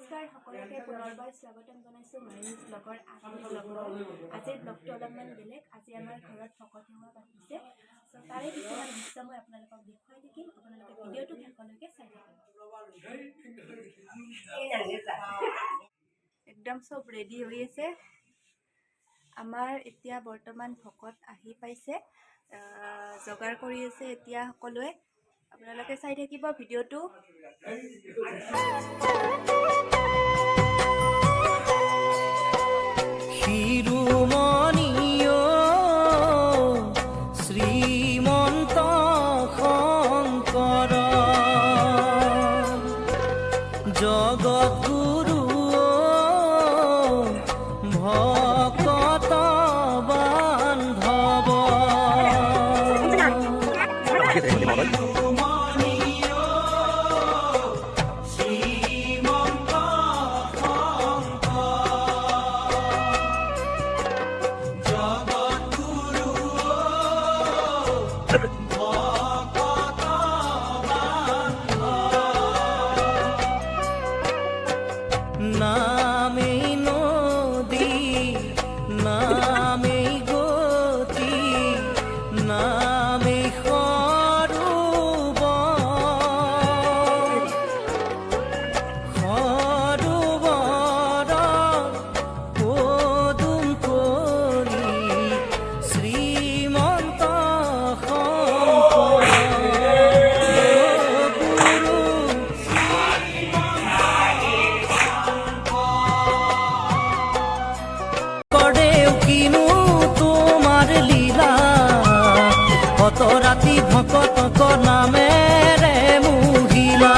নমস্কাৰ সকলোকে পুনৰবাৰ স্বাগতম জনাইছোঁ মাইনিজ ব্লগৰ আজিৰ ব্লগলৈ। আজিৰ ব্লগটো অলপমান বেলেগ। আজি আমাৰ ঘৰত ভকত সেৱা পাতিছে, তাৰে কিছুমান দৃশ্য মই আপোনালোকক দেখুৱাই থাকিম। আপোনালোকে ভিডিঅ'টো শেষলৈকে চাই থাকিব। একদম চব ৰেডি হৈ আছে। আমাৰ এতিয়া বৰ্তমান ভকত আহি পাইছে, যোগাৰ কৰি আছে এতিয়া সকলোৱে। আপোনালোকে চাই থাকিব ভিডিঅ'টো। শিৰোমণিও শ্ৰীমন্ত শংকৰ জগতগুৰু ভকত বান্ধৱ নামেই নদী নামেই গতি নামেই সৰোবৰ পদুম কৰি শ্ৰীমন্ত শংকৰ কিনো তোমাৰ লীলা কত ৰাতি ভকতক নামেৰে মুহিলা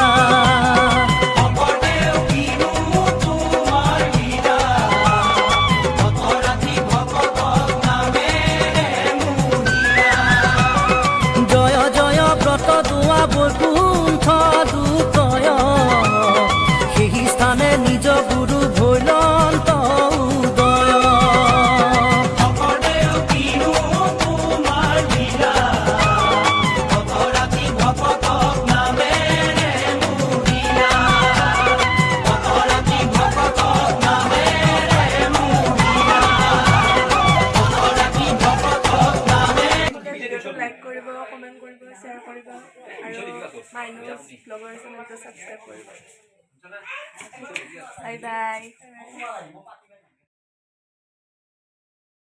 জয় জয় ব্ৰত দোৱা বৈকুণ্ঠ দুতয় সেই স্থানে নিজ গুৰু ভৈলন্ত উদয় লাইক কৰিব, কমেণ্ট কৰিব, শ্বেয়াৰ কৰিব আৰু মাইনিজ ব্লগৰ চেনেলটো ছাবস্ক্ৰাইব কৰিব। Bye bye.